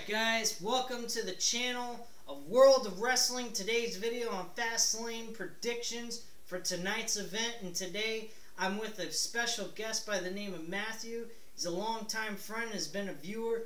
guys, welcome to the channel of World of Wrestling. Today's video on Fastlane predictions for tonight's event, and today I'm with a special guest by the name of Matthew. He's a longtime friend, has been a viewer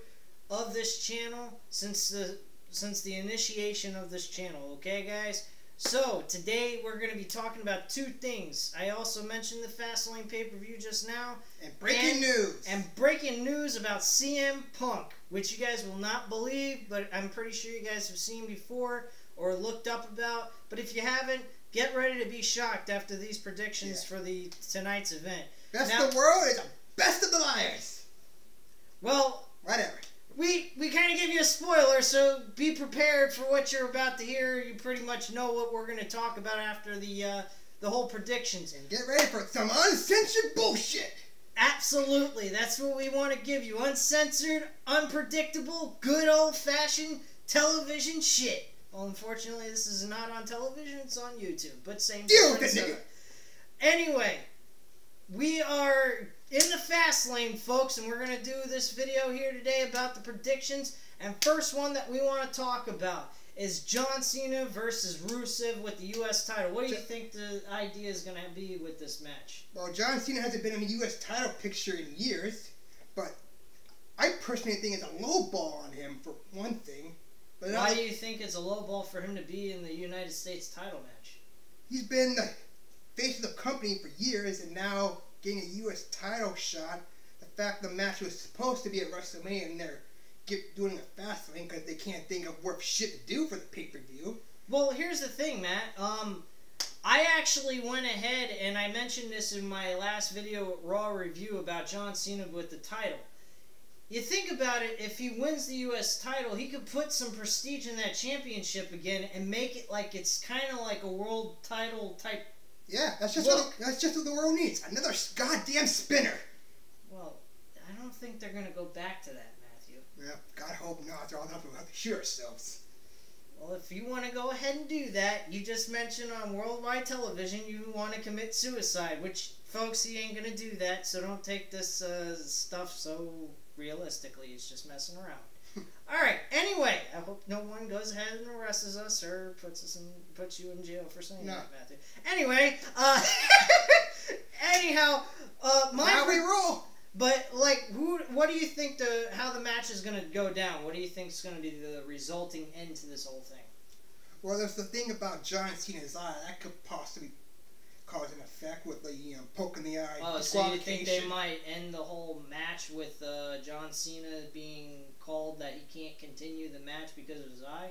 of this channel since the initiation of this channel. Okay, guys? So, today we're going to be talking about two things. I also mentioned the Fastlane pay-per-view just now. And breaking news. And breaking news about CM Punk, which you guys will not believe, but I'm pretty sure you guys have seen before or looked up about. But if you haven't, get ready to be shocked after these predictions for tonight's event. Best of the world is the best of the liars. Well, whatever. We kind of give you a spoiler, so be prepared for what you're about to hear. You pretty much know what we're going to talk about after the whole predictions. And get ready for some uncensored bullshit. Absolutely. That's what we want to give you. Uncensored, unpredictable, good old-fashioned television shit. Well, unfortunately, this is not on television. It's on YouTube. But same difference. Anyway, we are in the fast lane, folks, and we're going to do this video here today about the predictions. And first one that we want to talk about is John Cena versus Rusev with the U.S. title. What do you think the idea is going to be with this match? Well, John Cena hasn't been in the U.S. title picture in years, but I personally think it's a low ball on him for one thing. But why do you think it's a low ball for him to be in the United States title match? He's been the face of the company for years, and now getting a U.S. title shot. The fact the match was supposed to be at WrestleMania, and they're doing a fast lane because they can't think of worth shit to do for the pay-per-view. Well, here's the thing, Matt. I actually went ahead and I mentioned this in my last video, Raw review, about John Cena with the title. You think about it, if he wins the U.S. title, he could put some prestige in that championship again and make it like it's kind of like a world title type. Yeah, that's just what the world needs. Another goddamn spinner. Well, I don't think they're going to go back to that, Matthew. Yeah, God hope not. They're all enough to have to shoot ourselves. Well, if you want to go ahead and do that, you just mentioned on worldwide television you want to commit suicide, which, folks, he ain't going to do that, so don't take this stuff so realistically. He's just messing around. Alright, anyway, I hope no one goes ahead and arrests us or puts you in jail for saying that, Matthew. Anyway, anyhow, now we roll. But, like, what do you think how the match is going to go down? What do you think is going to be the resulting end to this whole thing? Well, there's the thing about John Cena's eye. That could possibly cause an effect with the poke in the eye. Oh, so you think they might end the whole match with John Cena being called that he can't continue the match because of his eye?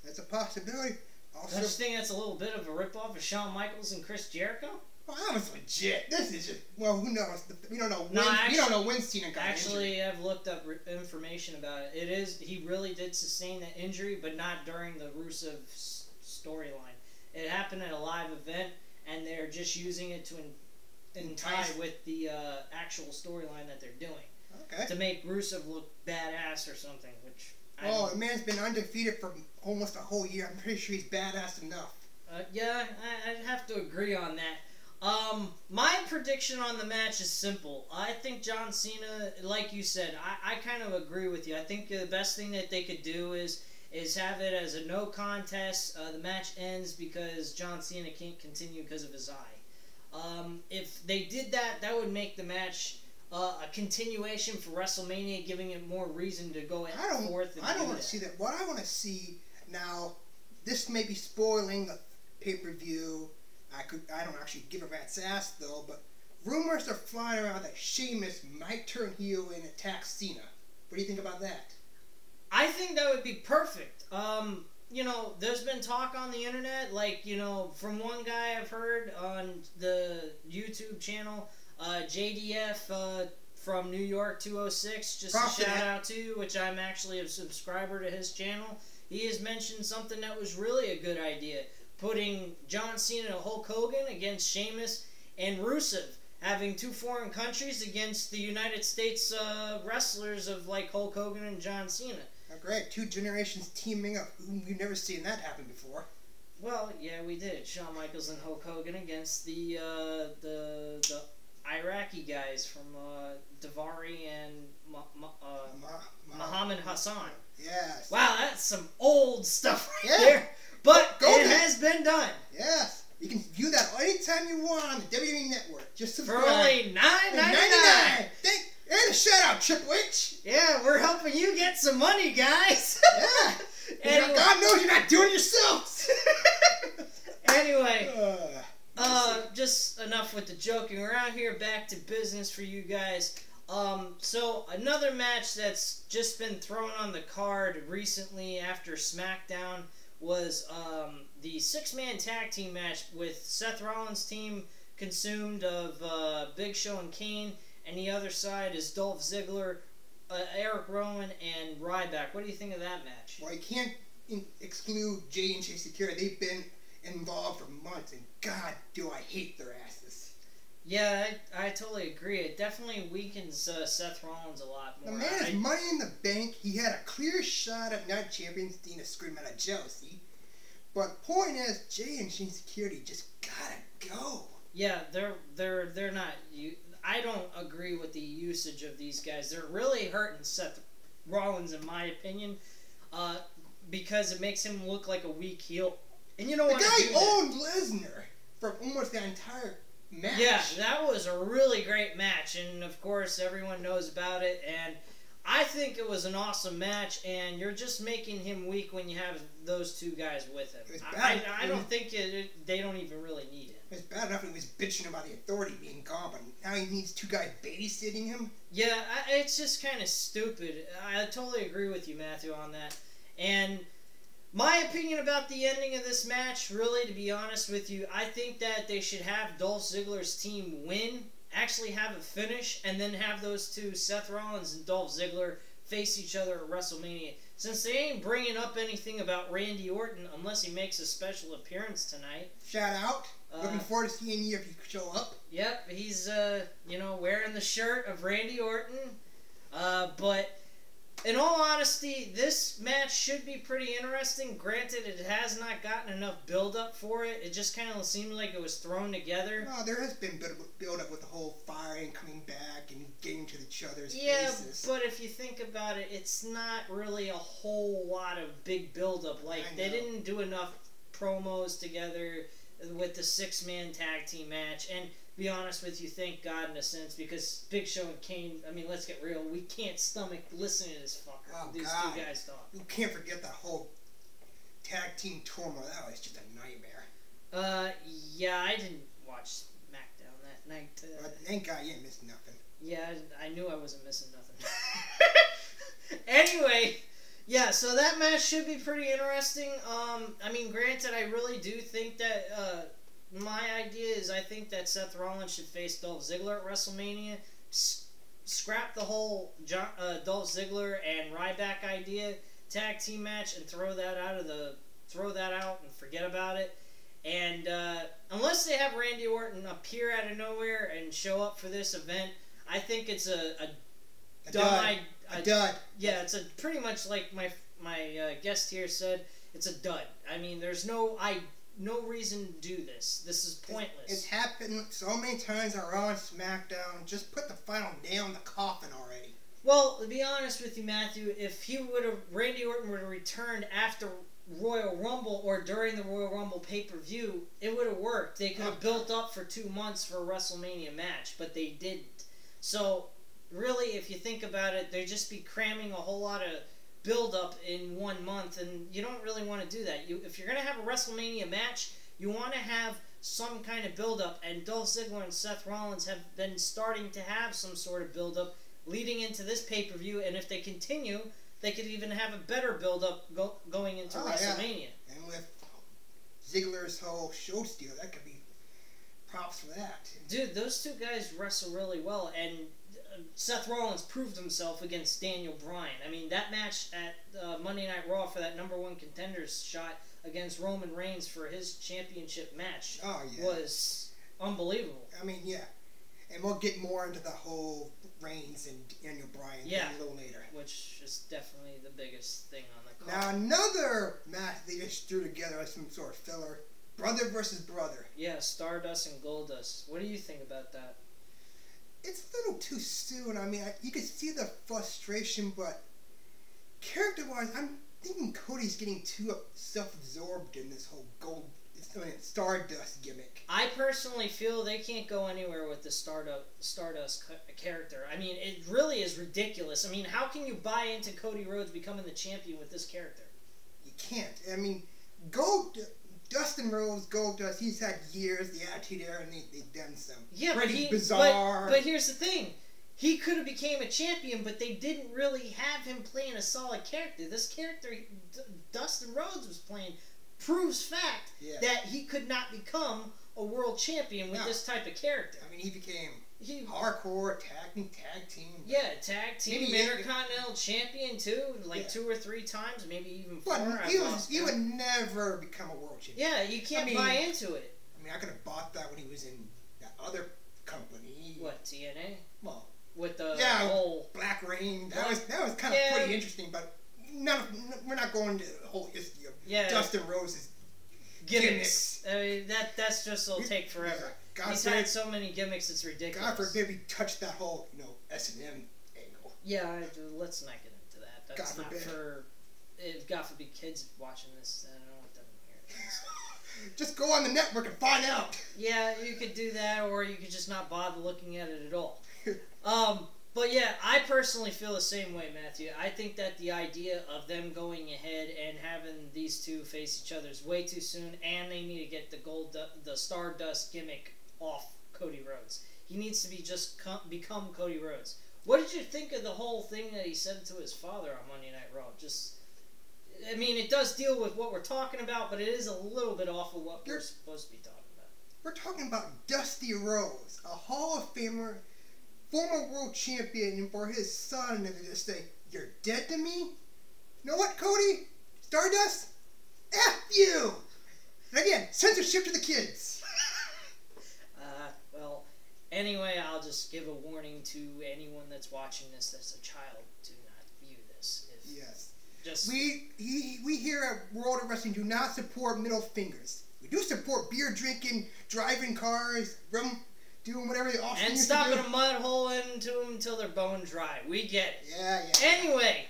That's a possibility. Also, I just think that's a little bit of a ripoff of Shawn Michaels and Chris Jericho. Well, that was legit. This is just, well, who knows? We don't know. We don't know when Cena got Actually, injured. I've looked up information about it. He really did sustain that injury, but not during the Rusev storyline. It happened at a live event, and they're just using it to tie with the actual storyline that they're doing. Okay. To make Rusev look badass or something, which... Oh, the man's been undefeated for almost a whole year. I'm pretty sure he's badass enough. Yeah, I'd have to agree on that. My prediction on the match is simple. I think John Cena, like you said, I kind of agree with you. I think the best thing that they could do is have it as a no contest. The match ends because John Cena can't continue because of his eye. If they did that, that would make the match a continuation for WrestleMania, giving it more reason to go forth. I don't want to see that. What I want to see now, this may be spoiling the pay-per-view. I don't actually give a rat's ass though, but rumors are flying around that Sheamus might turn heel and attack Cena. What do you think about that? I think that would be perfect. You know, there's been talk on the internet, like, you know, from one guy I've heard on the YouTube channel, JDF from New York 206, just a shout out to you, which I'm actually a subscriber to his channel. He has mentioned something that was really a good idea. Putting John Cena and Hulk Hogan against Sheamus and Rusev, having two foreign countries against the United States wrestlers of like Hulk Hogan and John Cena. Oh, great, two generations teaming up. We've never seen that happen before. Well, yeah, we did. Shawn Michaels and Hulk Hogan against the Iraqi guys from Davari and Muhammad Hassan. Yes. Wow, that's some old stuff right Yeah. there. But Go it to- has been done. Yes. You can view that anytime you want on the WWE Network. Just For subscribe. only $9.99. And a shout out, Triple H. Yeah, we're helping you get some money, guys. Yeah. Anyway. God knows you're not doing it yourself. Anyway, Uh, just enough with the joking around here. Back to business for you guys. So another match that's just been thrown on the card recently after SmackDown was the 6-man tag team match with Seth Rollins' team consumed of Big Show and Kane, and the other side is Dolph Ziggler, Eric Rowan, and Ryback. What do you think of that match? well, you can't exclude Jay and Jay Security. They've been involved for months, and God, do I hate their asses. Yeah, I totally agree. It definitely weakens Seth Rollins a lot The more. man is money in the bank. He had a clear shot at Night Champions. Dina screaming out of jealousy. But point is, Jay and Jay Security just gotta go. Yeah, they're not. I don't agree with the usage of these guys. They're really hurting Seth Rollins, in my opinion, because it makes him look like a weak heel. And you don't The want to guy do that. owned Lesnar for almost the entire match. Yeah, that was a really great match, and of course everyone knows about it. And I think it was an awesome match. And you're just making him weak when you have those two guys with him. It was bad. I don't think they don't even really need it. It's bad enough he was bitching about the Authority being gone, but now he needs two guys babysitting him. Yeah, it's just kind of stupid. I totally agree with you, Matthew, on that. And my opinion about the ending of this match, really, to be honest with you, I think that they should have Dolph Ziggler's team win, actually have a finish, and then have those two, Seth Rollins and Dolph Ziggler, face each other at WrestleMania. Since they ain't bringing up anything about Randy Orton unless he makes a special appearance tonight. Shout out. Looking forward to seeing you if you show up. Yep, he's, wearing the shirt of Randy Orton. But in all honesty, this match should be pretty interesting. Granted, it has not gotten enough build-up for it. It just kind of seemed like it was thrown together. No, there has been build-up with the whole firing, coming back, and getting to each other's Yeah, faces. but if you think about it, it's not really a whole lot of big build-up. Like, I they know. didn't do enough promos together with the 6-man tag team match. And be honest with you, thank God in a sense, because Big Show and Kane, I mean, let's get real, we can't stomach listening to this fucker. Oh, These God. two guys talk. You can't forget that whole tag team turmoil. That was just a nightmare. Yeah, I didn't watch SmackDown that night. But thank God you didn't miss nothing. Yeah, I knew I wasn't missing nothing. Anyway, yeah, so that match should be pretty interesting. I mean, granted, I really do think that, my idea is I think that Seth Rollins should face Dolph Ziggler at WrestleMania. Scrap the whole Dolph Ziggler and Ryback idea tag team match and throw that out and forget about it. And unless they have Randy Orton appear out of nowhere and show up for this event, I think it's a dud. A dud. Yeah, it's pretty much like my guest here said. It's a dud. I mean, there's no reason to do this. This is pointless. It's happened so many times on Raw and SmackDown. Just put the final nail in the coffin already. Well, to be honest with you, Matthew, if Randy Orton would have returned after Royal Rumble or during the Royal Rumble pay-per-view, it would have worked. They could have built up for 2 months for a WrestleMania match, but they didn't. So, really, if you think about it, they'd just be cramming a whole lot of build-up in 1 month, and you don't really want to do that. If you're going to have a WrestleMania match, you want to have some kind of build-up, and Dolph Ziggler and Seth Rollins have been starting to have some sort of build-up leading into this pay-per-view, and if they continue, they could even have a better build-up going into WrestleMania. Yeah. And with Ziggler's whole show steal, that could be props for that. Dude, those two guys wrestle really well, and Seth Rollins proved himself against Daniel Bryan. I mean, that match at Monday Night Raw for that #1 contenders shot against Roman Reigns for his championship match was unbelievable. I mean, yeah. And we'll get more into the whole Reigns and Daniel Bryan a little later. Which is definitely the biggest thing on the Now, card. another match they just threw together as some sort of filler. Brother versus brother. Yeah, Stardust and Goldust. What do you think about that? It's a little too soon. I mean, you can see the frustration, but character-wise, I'm thinking Cody's getting too self-absorbed in this whole Stardust gimmick. I personally feel they can't go anywhere with the Stardust character. I mean, it really is ridiculous. I mean, how can you buy into Cody Rhodes becoming the champion with this character? You can't. I mean, Dustin Rhodes, Goldust, he's had years, the Attitude Era, and they've done some pretty bizarre. But here's the thing. He could have became a champion, but they didn't really have him playing a solid character. This character Dustin Rhodes was playing proves fact that he could not become a world champion with this type of character. I mean, he became hardcore tag team. Yeah, tag team, Intercontinental champion too, like 2 or 3 times, maybe even 4. But he would never become a world champion. Yeah, you can't buy into it. I mean, I could have bought that when he was in that other company. What, TNA? Well, with the whole Black Reign. That was kind of pretty interesting, but we're not going to the whole history of Dustin Rhodes' gimmicks. I mean, that's just will take forever. Yeah, he's had so many gimmicks, it's ridiculous. God forbid we touch that whole S&M angle. Yeah, let's not get into that. That's God forbid. God forbid kids watching this. I don't want them to hear this. Just go on the network and find out. Yeah, you could do that, or you could just not bother looking at it at all. But yeah, I personally feel the same way, Matthew. I think that the idea of them going ahead and having these two face each other is way too soon, and they need to get the Stardust gimmick off Cody Rhodes. He needs to become Cody Rhodes. What did you think of the whole thing that he said to his father on Monday Night Raw? I mean, it does deal with what we're talking about, but it is a little bit off of what we're supposed to be talking about. We're talking about Dusty Rhodes, a Hall of Famer, former world champion, and for his son to just say, "You're dead to me?" You know what, Cody? Stardust? F you! And again, censorship to the kids. Well, anyway, I'll just give a warning to anyone that's watching this that's a child. Do not view this. Yes. Just we here at World of Wrestling do not support middle fingers. We do support beer drinking, driving cars, doing whatever they often and stopping a mud hole into them until they're bone dry. We get it. Yeah. Anyway,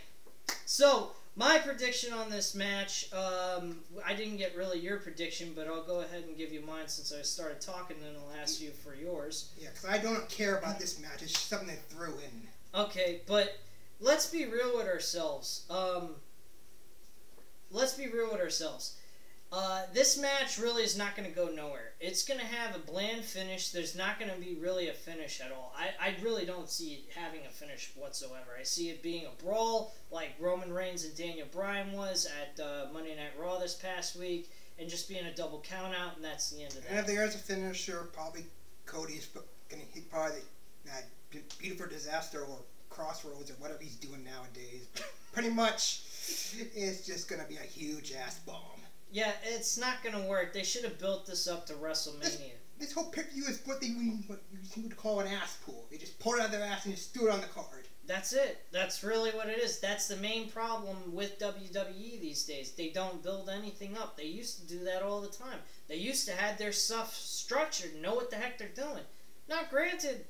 so my prediction on this match, I didn't get really your prediction, but I'll go ahead and give you mine since I started talking, and I'll ask you for yours. Yeah, because I don't care about this match. It's just something they threw in. Okay, but let's be real with ourselves. This match really is not going to go nowhere. It's going to have a bland finish. There's not going to be really a finish at all. I really don't see it having a finish whatsoever. I see it being a brawl like Roman Reigns and Daniel Bryan was at Monday Night Raw this past week, and just being a double count out, and that's the end of that. And if there's a finisher, probably Cody's going to hit probably that Beautiful Disaster or Crossroads or whatever he's doing nowadays. But pretty much, it's just going to be a huge ass bomb. Yeah, it's not going to work. They should have built this up to WrestleMania. This whole pay-per-view is what you would call an ass pull. They just pulled it out of their ass and just threw it on the card. That's it. That's really what it is. That's the main problem with WWE these days. They don't build anything up. They used to do that all the time. They used to have their stuff structured, know what the heck they're doing. Now, granted,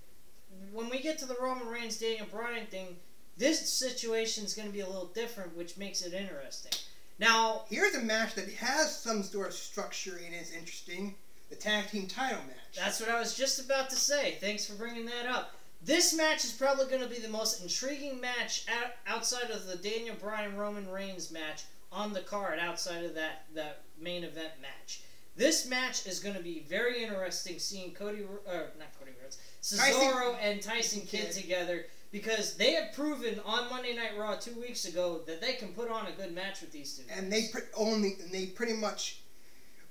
when we get to the Roman Reigns, Daniel Bryan thing, this situation is going to be a little different, which makes it interesting. Now, here's a match that has some sort of structure and is interesting. The tag team title match. That's what I was just about to say. Thanks for bringing that up. This match is probably going to be the most intriguing match outside of the Daniel Bryan Roman Reigns match on the card, outside of that main event match. This match is going to be very interesting, seeing Cesaro and Tyson Kidd together, because they have proven on Monday Night Raw 2 weeks ago that they can put on a good match with these two. And they pretty much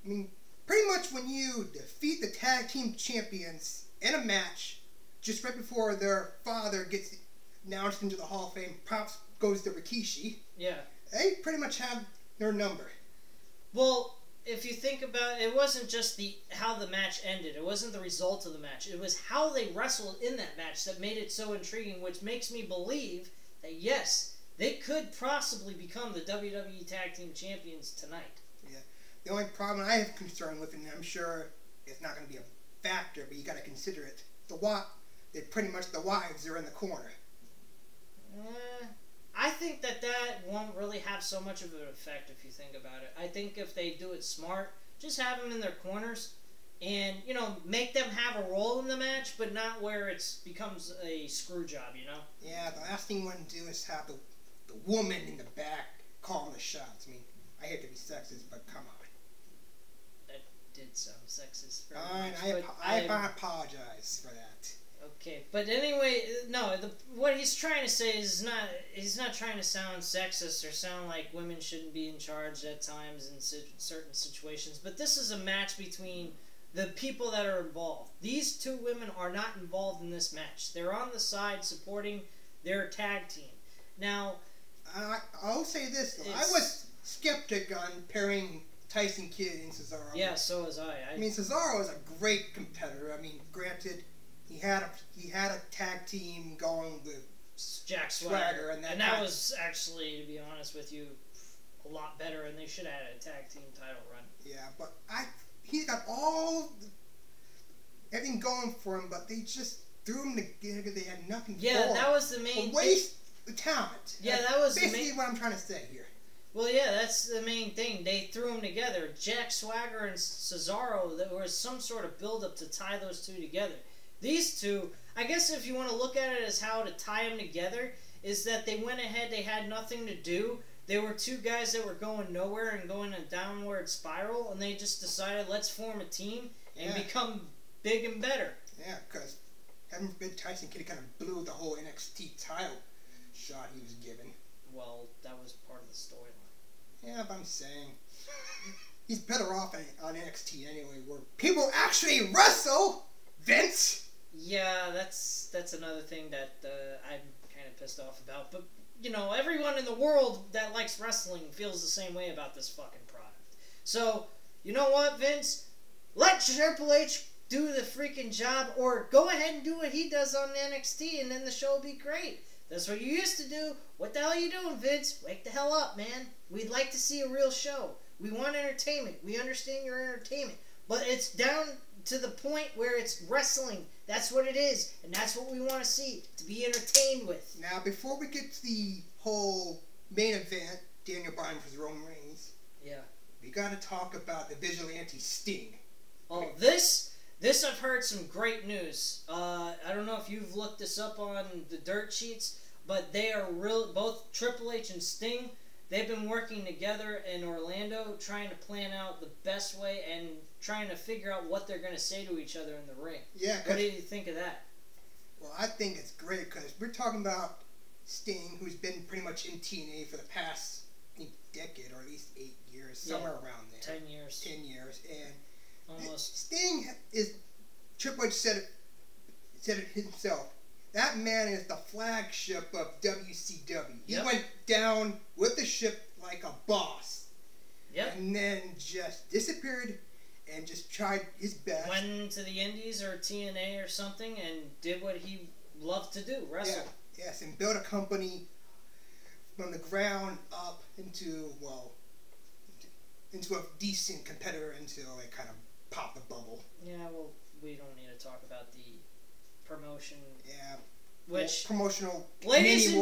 when you defeat the tag team champions in a match, just right before their father gets announced into the Hall of Fame, props goes to Rikishi. Yeah. They pretty much have their number. Well, if you think about it, it wasn't just how the match ended. It wasn't the result of the match. It was how they wrestled in that match that made it so intriguing, which makes me believe that, yes, they could possibly become the WWE Tag Team Champions tonight. Yeah. The only problem I have concern with, and I'm sure it's not going to be a factor, but you got to consider it, the wives are in the corner. I think that won't really have so much of an effect if you think about it. I think if they do it smart, just have them in their corners and, you know, make them have a role in the match, but not where it becomes a screw job, you know? Yeah, the last thing you want to do is have the woman in the back calling the shots. I mean, I hate to be sexist, but come on. That did sound sexist. Fine, I apologize for that. Okay, but anyway, no. What he's trying to say is he's not trying to sound sexist or sound like women shouldn't be in charge at times in certain situations. But this is a match between the people that are involved. These two women are not involved in this match. They're on the side supporting their tag team. Now, I'll say this though. I was skeptic on pairing Tyson Kidd and Cesaro. Yeah, so was I. I mean, Cesaro is a great competitor. I mean, granted, he had a tag team going with Jack Swagger, and that was actually, to be honest with you, a lot better, and they should have had a tag team title run. Yeah, but he got everything going for him, but they just threw him together. They had nothing. Yeah, that was the main waste of talent. Yeah, that was basically what I'm trying to say here. Well, yeah, that's the main thing. They threw them together. Jack Swagger and Cesaro. There was some sort of build-up to tie those two together. These two, I guess if you want to look at it as how to tie them together, is that they went ahead, they had nothing to do. They were two guys that were going nowhere and going a downward spiral, and they just decided, let's form a team and become big and better. Yeah, because heaven forbid Tyson Kidd kind of blew the whole NXT title shot he was given. Well, that was part of the storyline. Yeah, but I'm saying he's better off on NXT anyway, where people actually wrestle, Vince! Yeah, that's another thing that I'm kind of pissed off about. But, you know, everyone in the world that likes wrestling feels the same way about this fucking product. So, you know what, Vince? Let Triple H do the freaking job, or go ahead and do what he does on NXT, and then the show will be great. That's what you used to do. What the hell are you doing, Vince? Wake the hell up, man. We'd like to see a real show. We want entertainment. We understand your entertainment. But it's down to the point where it's wrestling. That's what it is. And that's what we want to see. To be entertained with. Now, before we get to the whole main event, Daniel Bryan versus Roman Reigns. Yeah. We gotta talk about the vigilante Sting. Oh, this I've heard some great news. I don't know if you've looked this up on the dirt sheets, but they are both Triple H and Sting. They've been working together in Orlando, trying to plan out the best way and trying to figure out what they're going to say to each other in the ring. Yeah. What do you think of that? Well, I think it's great because we're talking about Sting, who's been pretty much in TNA for the past decade, or at least 8 years, somewhere around there. 10 years. 10 years, and almost. Sting is, Triple H said it himself. That man is the flagship of WCW. He went down with the ship like a boss. Yep. And then just disappeared and just tried his best. Went to the Indies or TNA or something and did what he loved to do, wrestle. Yeah. Yes, and built a company from the ground up into a decent competitor until it kind of popped the bubble. Yeah, well, we don't need to talk about the promotion. Yeah. Which promotional ladies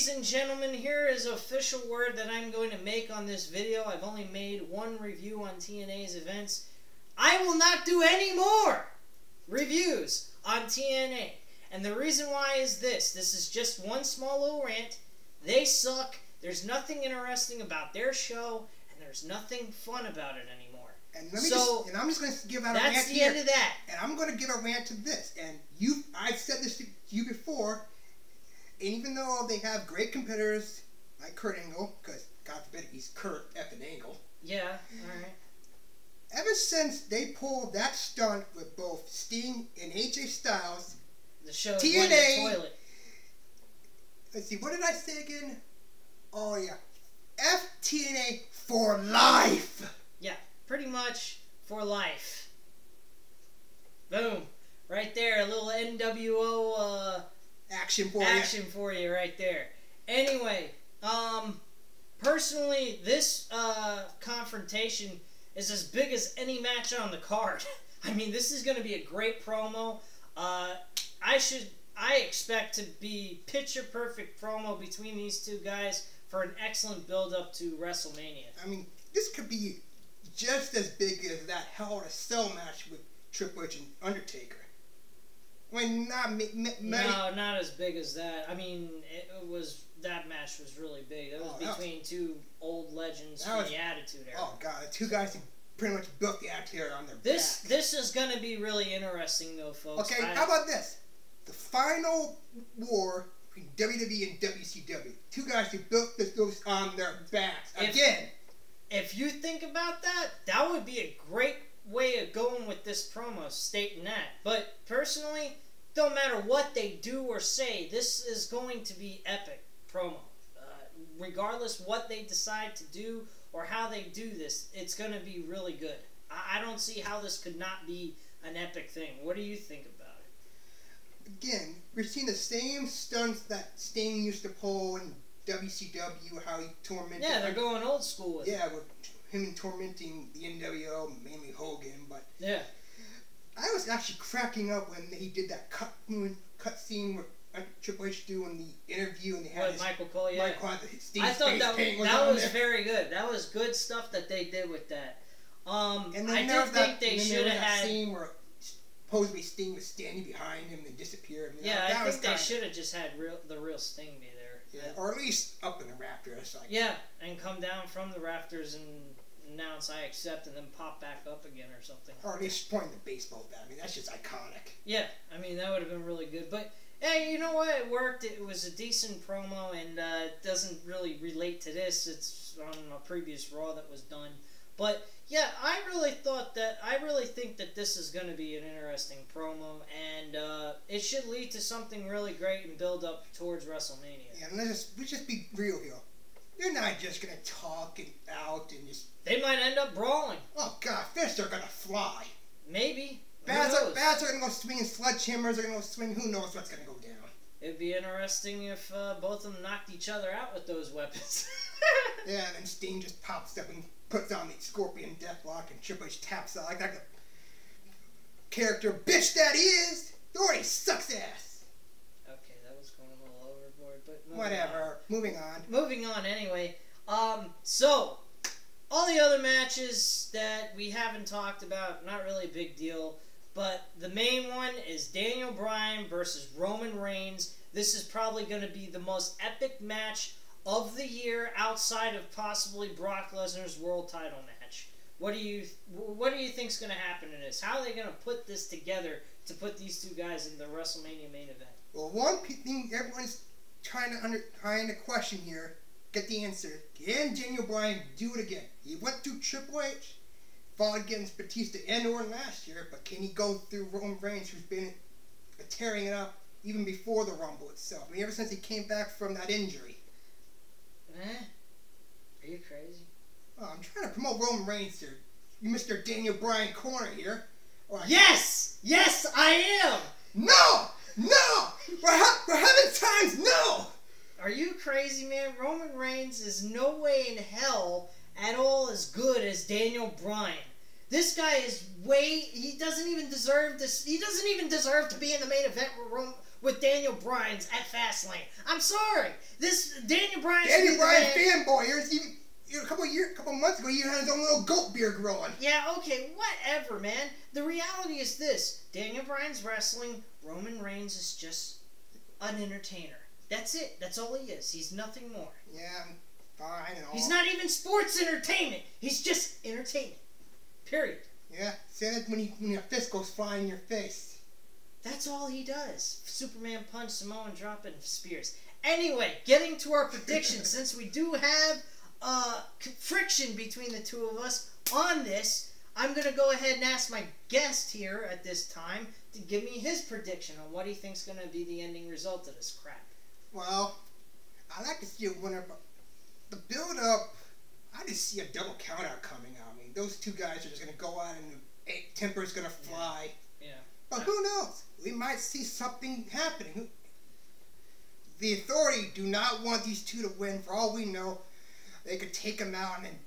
and gentlemen, here is official word that I'm going to make on this video. I've only made one review on TNA's events. I will not do any more reviews on TNA. And the reason why is this. This is just one small little rant. They suck. There's nothing interesting about their show, and there's nothing fun about it anymore. And I'm just going to give out a rant That's the here, end of that. And I'm going to give a rant to this. And I've said this to you before. And even though they have great competitors like Kurt Angle, because God forbid he's Kurt effing Angle. Yeah, all right. Ever since they pulled that stunt with both Sting and AJ Styles, the show TNA. Went in the toilet. Let's see, what did I say again? Oh yeah, TNA for life. Yeah. Pretty much for life. Boom. Right there. A little NWO action for you right there. Anyway, personally, this confrontation is as big as any match on the card. I mean, this is going to be a great promo. I should I expect to be picture perfect promo between these two guys for an excellent build up to WrestleMania. I mean, this could be just as big as that Hell in a Cell match with Triple H and Undertaker. I mean, not as big as that. I mean, that match was really big. That was between two old legends from the Attitude Era. Oh god, the two guys who pretty much built the Attitude Era on their back. This is gonna be really interesting, though, folks. Okay, how about this? The final war between WWE and WCW. Two guys who built those on their backs. Again. If you think about that, that would be a great way of going with this promo, stating that. But personally, don't matter what they do or say, this is going to be epic promo. Regardless what they decide to do or how they do this, it's going to be really good. I don't see how this could not be an epic thing. What do you think about it? Again, we're seeing the same stunts that Sting used to pull in WCW, how he tormented... Yeah, they're going old school with it. Yeah, with him tormenting the NWO, mainly Hogan, but... Yeah. I was actually cracking up when he did that cut scene with Triple H doing the interview, and they had Michael Cole, yeah. I thought that was very good. That was good stuff that they did with that. And I did think they should have had... scene where supposedly Sting was standing behind him and disappeared. I think they should have just had the real Sting be there. Yeah, or at least up in the rafters. And come down from the rafters and announce I accept and then pop back up again or something. Or at least point the baseball bat. I mean, that's just iconic. Yeah, I mean, that would have been really good. But, hey, you know what? It worked. It was a decent promo, and it doesn't really relate to this. It's on a previous Raw that was done. But, yeah, I really think that this is going to be an interesting promo, and it should lead to something really great and build up towards WrestleMania. Yeah, and let's just be real here. They're not just going to talk it out and just... They might end up brawling. Oh, God, fists are going to fly. Maybe. Bats are going to go swinging, sledgehammers are going to go swing. Who knows what's going to go down? It'd be interesting if both of them knocked each other out with those weapons. Yeah, and then Sting just pops up and puts on the Scorpion Deathlock, and Triple H taps out like that character bitch that he is. Already sucks ass. Okay, that was going a little overboard, but whatever. Moving on. Moving on anyway. So all the other matches that we haven't talked about, not really a big deal, but the main one is Daniel Bryan versus Roman Reigns. This is probably going to be the most epic match of the year outside of possibly Brock Lesnar's world title match. What do you think's going to happen in this? How are they going to put this together to put these two guys in the WrestleMania main event? Well, one thing everyone's trying to question here, get the answer. Can Daniel Bryan do it again? He went through Triple H, fought against Batista and Orton last year, but can he go through Roman Reigns, who's been tearing it up even before the Rumble itself? I mean, ever since he came back from that injury. Are you crazy? Oh, I'm trying to promote Roman Reigns here. Mr. Daniel Bryan Corner here. Yes! Yes, I am! No! No! For heaven's times, no! Are you crazy, man? Roman Reigns is no way in hell at all as good as Daniel Bryan. This guy is he doesn't even deserve this. He doesn't even deserve to be in the main event with Daniel Bryan's at Fastlane. I'm sorry. This Daniel Bryan fanboy. A couple months ago, he had his own little goat beard growing. Yeah, okay, whatever, man. The reality is this: Daniel Bryan's wrestling. Roman Reigns is just an entertainer. That's it. That's all he is. He's nothing more. Yeah, fine and all. He's not even sports entertainment. He's just entertainment. Period. Yeah, say that when your fist goes flying in your face. That's all he does. Superman punch, Samoan drop, and spears. Anyway, getting to our predictions, since we do have friction between the two of us on this, I'm going to go ahead and ask my guest here at this time to give me his prediction on what he thinks going to be the ending result of this crap. Well, I like to see a winner, but the build-up, I just see a double countout coming out. I mean, those two guys are just going to go out and temper's going to fly. Yeah. But who knows? We might see something happening. The Authority do not want these two to win. For all we know, they could take them out and then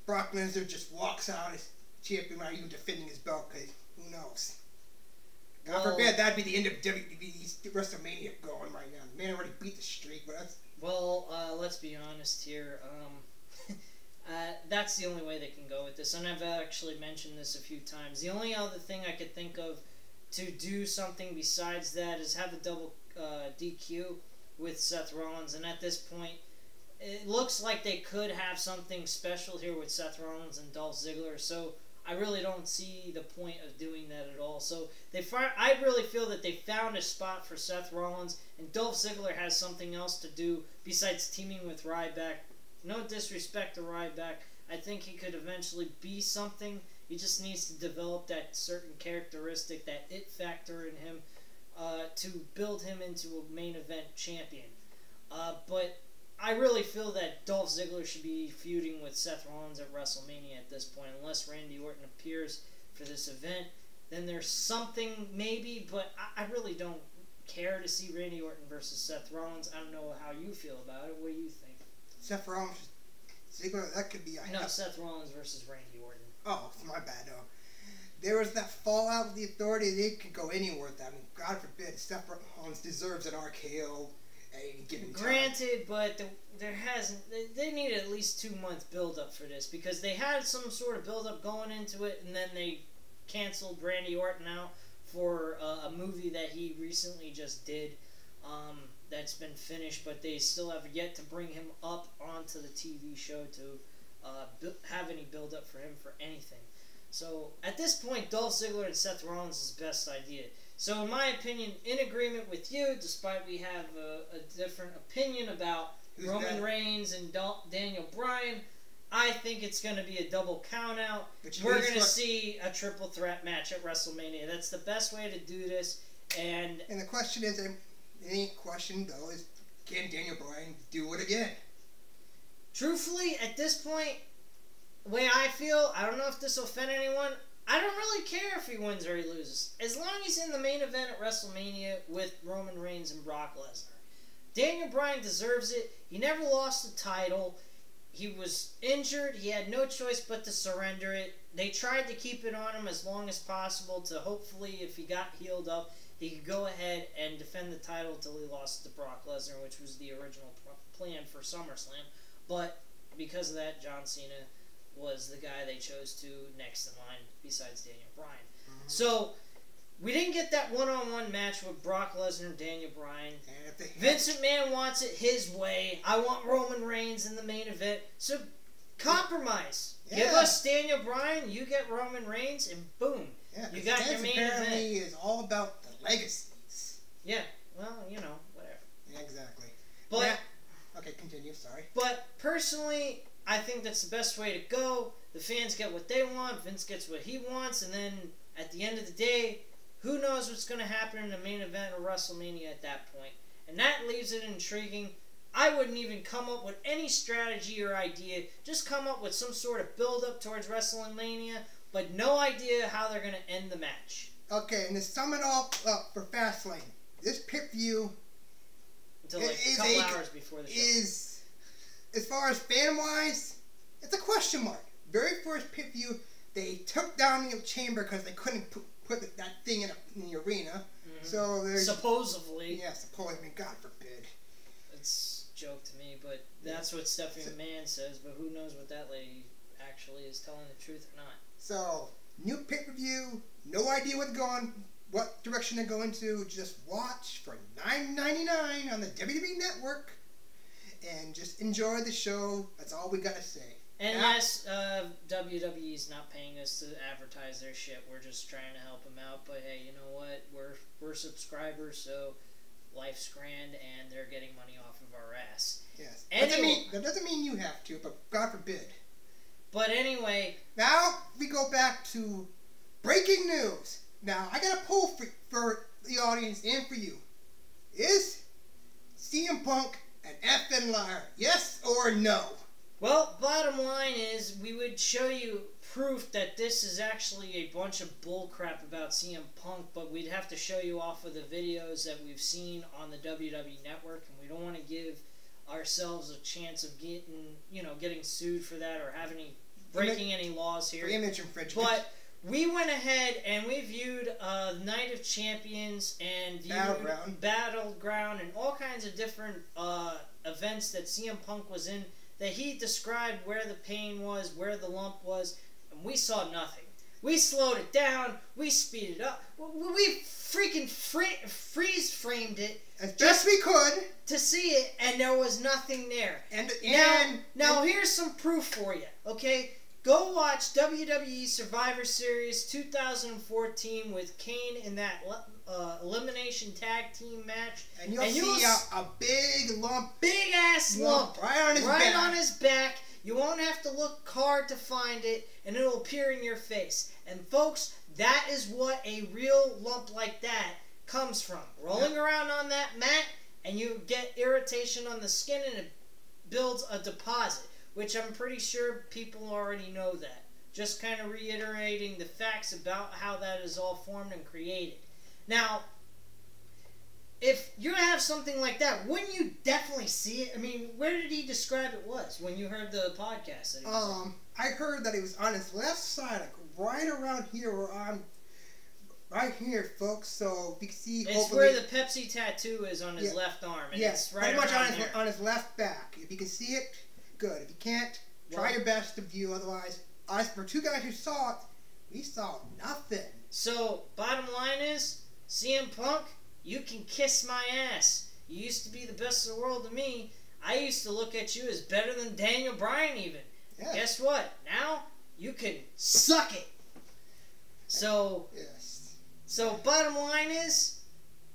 Brock Lesnar just walks out as champion without even defending his belt, because who knows? God forbid that'd be the end of WWE's WrestleMania going right now. The man already beat the streak, but that's... Well, let's be honest here. That's the only way they can go with this, and I've actually mentioned this a few times. The only other thing I could think of to do something besides that is have a double DQ with Seth Rollins, and at this point, it looks like they could have something special here with Seth Rollins and Dolph Ziggler, so I really don't see the point of doing that at all. So I really feel that they found a spot for Seth Rollins, and Dolph Ziggler has something else to do besides teaming with Ryback. No disrespect to Ryback. I think he could eventually be something. He just needs to develop that certain characteristic, that it factor in him, to build him into a main event champion. But I really feel that Dolph Ziggler should be feuding with Seth Rollins at WrestleMania at this point. Unless Randy Orton appears for this event, then there's something maybe, but I really don't care to see Randy Orton versus Seth Rollins. I don't know how you feel about it. What do you think? Seth Rollins, Ziggler, that could be... Seth Rollins versus Randy Orton. Oh, my bad, no. There was that fallout with the Authority. They could go anywhere with that. I mean, God forbid, Seth Rollins deserves an RKO at any given time. Granted, but there hasn't... They need at least 2 months build-up for this, because they had some sort of build-up going into it, and then they canceled Randy Orton out for a movie that he recently just did. That's been finished, but they still have yet to bring him up onto the TV show to have any build-up for him for anything. So, at this point, Dolph Ziggler and Seth Rollins is the best idea. So, in my opinion, in agreement with you, despite we have a different opinion about Roman Reigns and Daniel Bryan, I think it's going to be a double count-out. We're going to see a triple threat match at WrestleMania. That's the best way to do this. And the question is... Any question, though, is can Daniel Bryan do it again? Truthfully, at this point, the way I feel, I don't know if this will offend anyone, I don't really care if he wins or he loses. As long as he's in the main event at WrestleMania with Roman Reigns and Brock Lesnar. Daniel Bryan deserves it. He never lost the title. He was injured. He had no choice but to surrender it. They tried to keep it on him as long as possible to hopefully, if he got healed up, he could go ahead and defend the title until he lost to Brock Lesnar, which was the original plan for SummerSlam. But because of that, John Cena was the guy they chose to next in line besides Daniel Bryan. Mm-hmm. So, we didn't get that one-on-one match with Brock Lesnar and Daniel Bryan. Vince McMahon wants it his way. I want Roman Reigns in the main event. So, compromise. Yeah. Give us Daniel Bryan, you get Roman Reigns, and boom. Yeah, you got your main event. Is all about the legacies. Yeah, well, whatever. Yeah, exactly. But okay, continue. Sorry. But personally, I think that's the best way to go. The fans get what they want. Vince gets what he wants, and then at the end of the day, who knows what's going to happen in the main event of WrestleMania at that point? And that leaves it intriguing. I wouldn't even come up with any strategy or idea. Just come up with some sort of build-up towards WrestleMania, but no idea how they're going to end the match. Okay, and to sum it all up for Fastlane, this pay-per-view until like a couple hours before the show is, as far as fan-wise, it's a question mark. Very first pay-per-view, they took down the chamber because they couldn't put that thing in the arena. Mm-hmm. So there's supposedly. Yeah, supposedly. I mean, God forbid. It's a joke to me, but that's what Stephanie McMahon says. But who knows what that lady actually is telling the truth or not. So, new pay-per-view, no idea what direction they're going to. Just watch for $9.99 on the WWE Network, and just enjoy the show. That's all we gotta say. And yes, WWE's not paying us to advertise their shit. We're just trying to help them out. But hey, you know what? We're subscribers, so life's grand, and they're getting money off of our ass. Yes. Anyway, that doesn't mean you have to, but God forbid. But anyway... Now, we go back to breaking news. Now, I got a poll for the audience and for you. Is CM Punk an effing liar? Yes or no? Well, bottom line is, we would show you proof that this is actually a bunch of bullcrap about CM Punk, but we'd have to show you off of the videos that we've seen on the WWE Network, and we don't want to give ourselves a chance of getting sued for that or breaking any laws here. For image infringement. But we went ahead and we viewed Night of Champions and viewed Battleground and all kinds of different events that CM Punk was in, that he described where the pain was, where the lump was, and we saw nothing. We slowed it down. We speeded it up. We freaking freeze framed it as best we could to see it, and there was nothing there. Now here's some proof for you. Okay, go watch WWE Survivor Series 2014 with Kane in that elimination tag team match, and you'll see a big lump, big ass lump right on his back. You won't have to look hard to find it, and it'll appear in your face. And folks, that is what a real lump like that comes from. Rolling around on that mat, and you get irritation on the skin, and it builds a deposit, which I'm pretty sure people already know that. Just kind of reiterating the facts about how that is all formed and created. Now, if you have something like that, wouldn't you definitely see it? I mean, where did he describe it was when you heard the podcast? That he was I heard that it was on his left side, like right around here where I'm... Right here, folks, so you can see... It's where the Pepsi tattoo is on his left arm, and it's right pretty much on his left back. If you can see it, good. If you can't, try your best to view. Otherwise, for two guys who saw it, we saw nothing. So, bottom line is, CM Punk, you can kiss my ass. You used to be the best in the world to me. I used to look at you as better than Daniel Bryan even. Yes. Guess what? Now, you can suck it. So, So, bottom line is,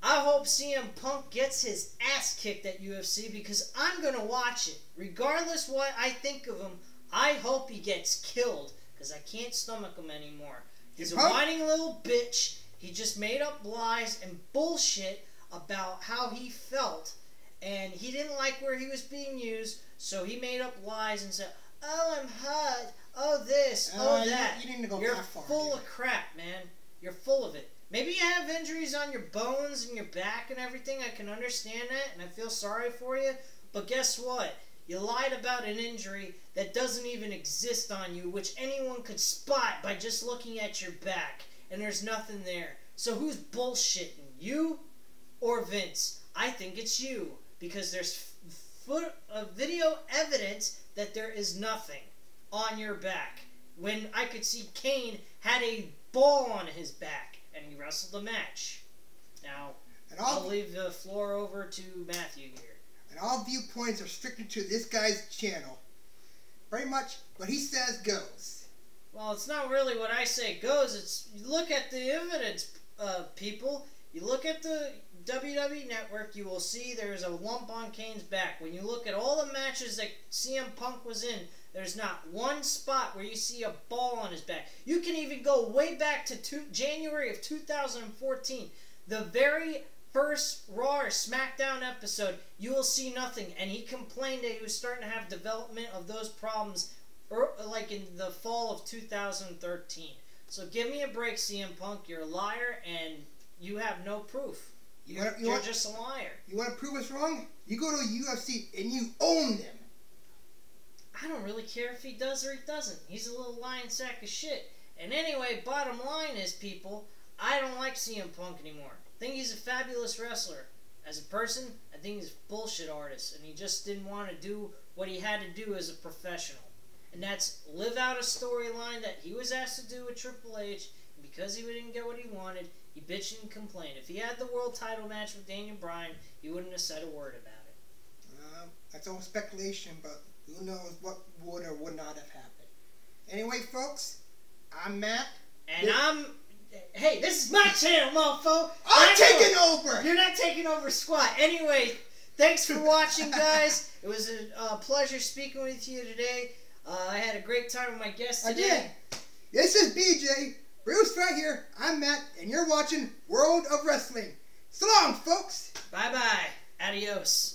I hope CM Punk gets his ass kicked at UFC because I'm going to watch it. Regardless what I think of him, I hope he gets killed because I can't stomach him anymore. He's a whining little bitch. He just made up lies and bullshit about how he felt. And he didn't like where he was being used, so he made up lies and said, oh, I'm hot. Oh, this. Oh, that. You need to go You're that far, full of crap, man. You're full of it. Maybe you have injuries on your bones and your back and everything. I can understand that, and I feel sorry for you. But guess what? You lied about an injury that doesn't even exist on you, which anyone could spot by just looking at your back. And there's nothing there. So who's bullshitting? You or Vince? I think it's you. Because there's video evidence that there is nothing on your back. When I could see Kane had a ball on his back and he wrestled a match. Now, I'll leave the floor over to Matthew here. And all viewpoints are restricted to this guy's channel. Pretty much what he says goes. Well, it's not really what I say goes. It's, you look at the evidence, people. You look at the WWE Network, you will see there's a lump on Kane's back. When you look at all the matches that CM Punk was in, there's not one spot where you see a ball on his back. You can even go way back to January of 2014. The very first Raw or SmackDown episode, you will see nothing. And he complained that he was starting to have development of those problems like in the fall of 2013. So give me a break, CM Punk. You're a liar and you have no proof. You're just a liar. You want to prove us wrong? You go to UFC and you own them. I don't really care if he does or he doesn't. He's a little lying sack of shit. And anyway, bottom line is, people, I don't like CM Punk anymore. I think he's a fabulous wrestler. As a person, I think he's a bullshit artist. And he just didn't want to do what he had to do as a professional. And that's live out a storyline that he was asked to do with Triple H. And because he didn't get what he wanted, he bitched and complained. If he had the world title match with Daniel Bryan, he wouldn't have said a word about it. That's all speculation, but who knows what would or would not have happened. Anyway, folks, I'm Matt. And hey, this is my channel, mofo. I'm taking over. You're not taking over squat. Anyway, thanks for watching, guys. It was a pleasure speaking with you today. I had a great time with my guest today. Again, this is BJ. Bruce right here. I'm Matt, and you're watching World of Wrestling. So long, folks. Bye-bye. Adios.